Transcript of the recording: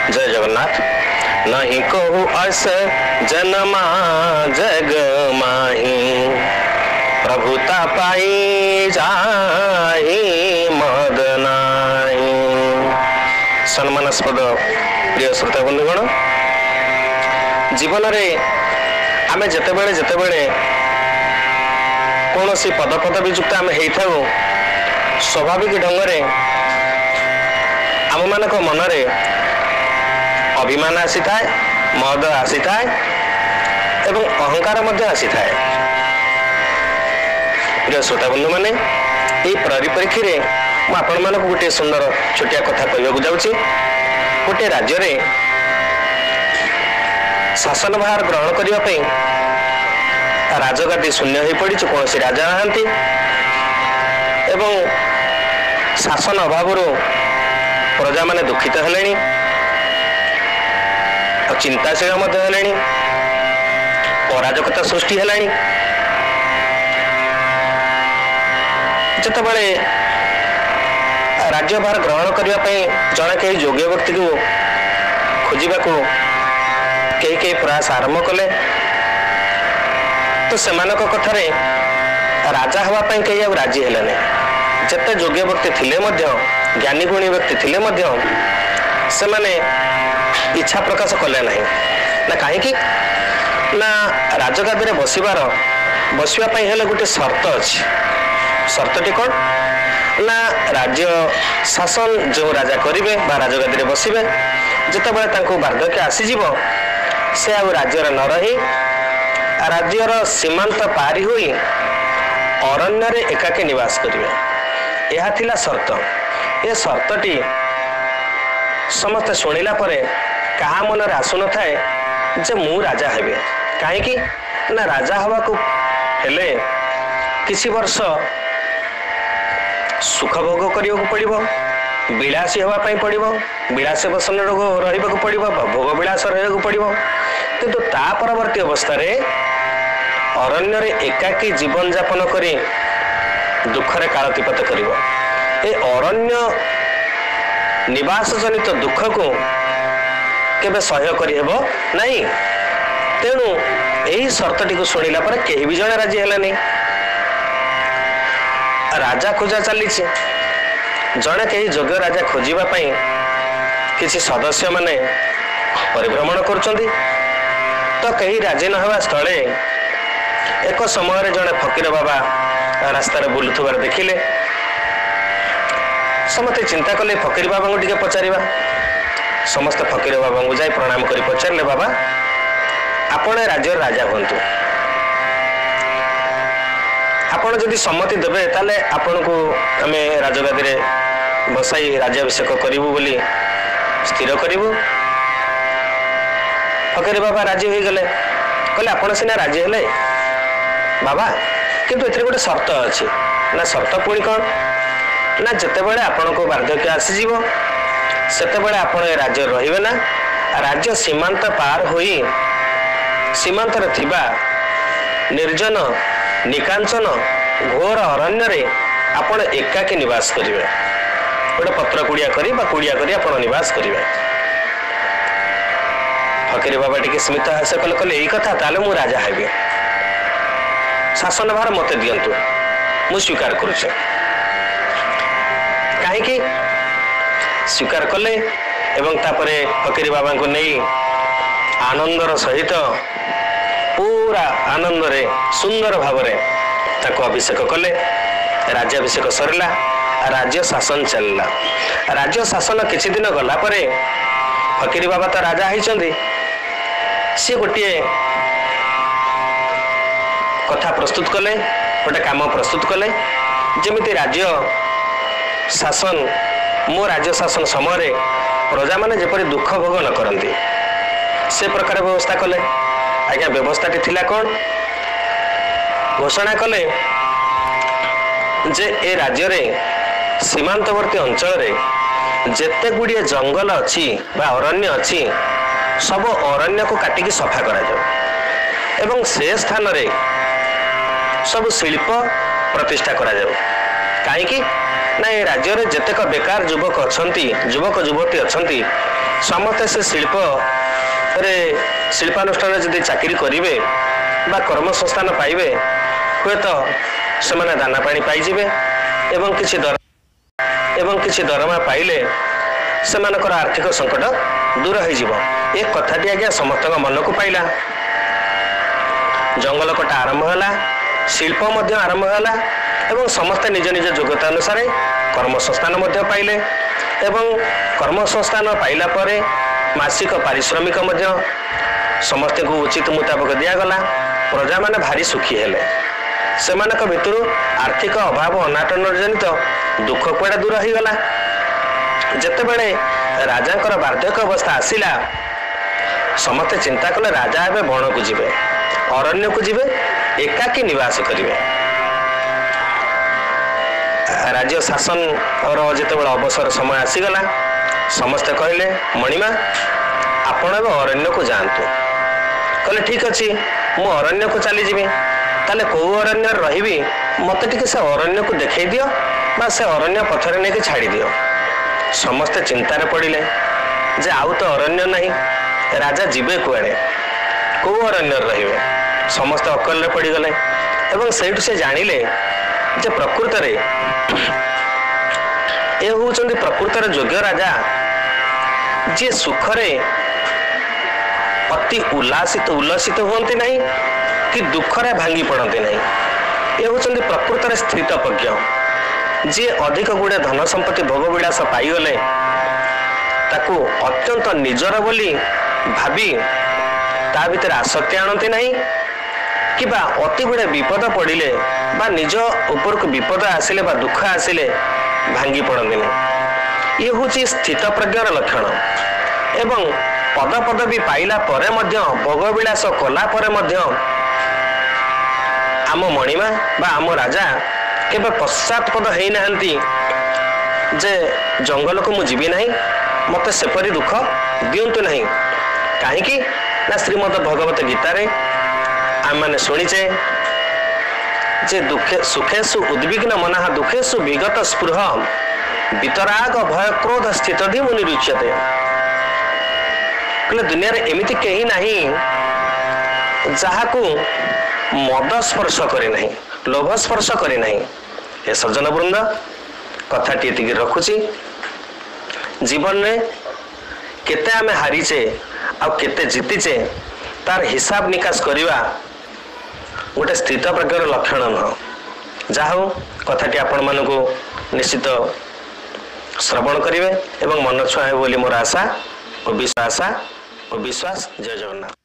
जय जगन्नाथ। नहीं कहू अस जनमा जग माही, प्रभुता पाई जाही मद नाही। सम्मानास्पद प्रिय श्रोता बंधुगण, जीवन में आमे जेतेबेले जेतेबेले कौन सी पद पदवी युक्त आम हो स्वाभाविक ढंग से आम मान मनरे अभिमान आसी था, मद आसी था एवं अहंकार मध्य आसी था। प्रिय श्रोता बंधु मैंने यही परिप्रेक्षी में मुझे गोटे सुंदर छोटिया कथा कहवाक जाऊँगी। गोटे राज्य में शासन भार ग्रहण करने राजगादी शून्य हो पड़ी, कौन सी राजा नहांती एवं शासन अभाव प्रजा माने दुखित हेलेनी, चिंताशील हेलेनी, अराजकता सृष्टि हेलानी। जितेबाला राज्यभार ग्रहण करने जड़े कई योग्य व्यक्ति को खोजा कई कई प्रयास आरंभ कले, तो सेमानक कथारे राजा हवापाई कई आ राजी हेलेनी। जिते योग्य व्यक्ति थिले मध्य, ज्ञानी गुणी व्यक्ति थिले मध्य से माने इच्छा प्रकाश कले नहीं ना। कहीं ना राजगादी में बसवाई हेले गोटे शर्त अच्छी। शर्तटी कौन ना राज्य शासन जो राजा करेंगे राजगादी में बसवे, जितेबाला वार्धक्य आसीज से आ राज्यर न रही राज्यर सीमांत पारी हुई अरण्य रे एकाकी निवास करेंगे। यह थिला शर्त। ये शर्तटी समस्त शुणिला परे कहा मन आसुन थाए जे मु राजा हेबे। कहीं ना राजा हवा को हेले किसी वर्ष सुख भोग करिया को पड़िबो, विलासी हवा पई पड़िबो, विलासी बसन रहिबा को पड़िबो, भोग विलास रहिबा को पड़िबो। किंतु ता परवर्ती अवस्था रे अरण्य रे एकाकी जीवन यापन करी दुखरे कालतीपत करिबो। ए अरण्य निवास जनित दुख को केबे सह्य करि हेबो नहीं। तेणु यही शर्तटी को शुणिला पर केही भी जणे राजी हेलानी। राजा खोजा चली जड़े कई योग्य राजा खोजा किसी सदस्य माने परिभ्रमण करुचंदी, तो कहीं राजी न हवा स्थले एक समय जड़े फकीर बाबा रास्तार बुलुथुबार देखिले। समस्ते चिंता कले फकीर बाबा को टिके पचारिबा। समस्त फकीर बाबा को जाई प्रणाम करी पचारिले, बाबा आपण राज्य राजा हंतु, आपण जदि सम्मति देबे ताले आपण को आमे राजगादी रे बसाई राज्याभिषेक करिवु बोली स्थिर करिवु। फकीर बाबा राजी हो गले, कहले आपण सिना राजी हेले बाबा, किंतु एथरे गोटे शर्त अछि ना। शर्त पुणी कौन ना, जितेबाला आपण को वार्धक्य आसीज सेतेबाला आपण राज्य रहिबे ना। राज्य सीमांत पार होई सीमांत रे थिबा निर्जन निकांचन घोर अरण्य रे आपण एकाकी निवास करिवे। गोटे पत्र कुड़िया करी बा कुड़िया करी आपण निवास करिवे। फकीर बाबा टिके स्मित हास्य कले, कहले एई कथा, ताले मु राजा हेबी। शासन भार मते दियंतु, मु स्वीकार करुछे। कहीं स्वीकार कले एवं तापरे फकीर बाबा को नहीं आनंदर सहित पूरा आनंद रे सुंदर भाव रे ताको अभिषेक कले। राज्याभिषेक सरला, राज्य शासन चलला। राज्य शासन किछि दिन गला परे फकीर बाबा तो राजा होइचंदी, सी गोटे कथा प्रस्तुत कले, गोटे काम प्रस्तुत कले, जेमिति राज्य शासन मो राज्य शासन समय प्रजा माने जेपरि दुख भोग न करती से प्रकार व्यवस्था कले। आज्ञा व्यवस्थाटी थिला कौन, घोषणा कले जे ए राज्य रे सीमांतवर्ती अंचल रे जेते गुड़िए जंगल अच्छी बा अरण्य अच्छी सब अरण्य को काटिकी सफा करा जाओ एवं से स्थान रे सब शिल्प प्रतिष्ठा करा जाओ। कहीं ना ये राज्य रे जेतेक बेकार युवक अछंती, युवक युवती अछंती समस्ते से शिल्पानुष्ठान जदि चाकरी करेंगे बा कर्मसंस्थान पाइबे हुए तो से दाना पानी पाइबे एवं किसी दरमा पाइले से आर्थिक संकट दूर हो कथाटी आज्ञा समस्त मन को पाइला। जंगल कटा आरंभ है, शिल्प आरंभ है एवं समस्ते निज निज योग्यता अनुसार कर्मसंस्थान पाइले एवं कर्मसंस्थान पाइला परे मासिक पारिश्रमिक समस्त को उचित मुताबक दिगला। प्रजा माने भारी सुखी हेले। सेमानक भितरु आर्थिक अभाव अनाटन जनित दुख कुआडा दूर हो गला। जेतेबेले राजांकर वार्धक्य अवस्था आसिला समस्ते चिंता कले राजा एबे बण को जिबे, अरण्य को जिबे, एकाकी निवास करिवे। राज्य शासन और जेतेबेले अवसर समय आसीगला समस्ते कहले मणिमा आपण एबे अरण्य को जांतु। कहले ठीक अच्छी मु अरण्य को चली जीवी। ताले को अरण्य रही मत टिके से अरण्य को देखै दियो बा से अरण्य पथरे नहीं छाड़ी दियो। समस्ते चिंतार पड़िले जे आउ तो अरण्य नहीं, राजा जीवे कुआड़े, को अरण्य रहिबे। समस्त अकल पड़गले एवं सेठु से जानिले जे प्रकृत रे ए होउचंदी प्रकृतर योग्य राजा जे सुखरे अति उल्लसित हुअन्ति नहीं कि दुखरे भांगी पड़ते नहीं। ये होउचंदी प्रकृतर स्थितप्रज्ञ जे अधिक गुड़े धन संपत्ति भोग विलास पाइगले ताकू अत्यंत निजर बोली भावी ता भीतर आसक्ति आणती नहीं कि बा अति गुड़े विपद पड़िले बा निज ऊपर को विपद आसिले बा दुख आसिले भांगी पड़ती नहीं। ये होची स्थित प्रज्ञार लक्षण। एवं पद पदवी पाइला परे मध्य भोग विलास कला परे मध्य आम मणिमा बा आम राजा केबे पश्चातपद है नाहंती जे जंगल को मु जीवी नहीं, मते सेपरी दुख दियंतु नहीं। काहेकि ना श्रीमद भगवत गीतार आम मैंने शुणीचे जे दुखे सुखेशु उद्विग्न मना दुखेशु विगत स्पृह वितराग भय क्रोध स्थित मुनि रुच्यते। दुनिया रे एमिति कहीं नहीं जहाँ को मद स्पर्श करे नहीं, लोभ स्पर्श करे नहीं। ए सज्जन वृंद कथाटी एतिकी रखुची। जीवन में केते आमे हारीचे आ केते जीतीचे तार हिसाब निकास करिवा गोटे स्थित प्रकार लक्षण नुह। जाहो कथाटी आपण मानकु निश्चित श्रवण करिवे एवं मन छुआ बोली मोर आशा और विश्वास। जय जगन्नाथ।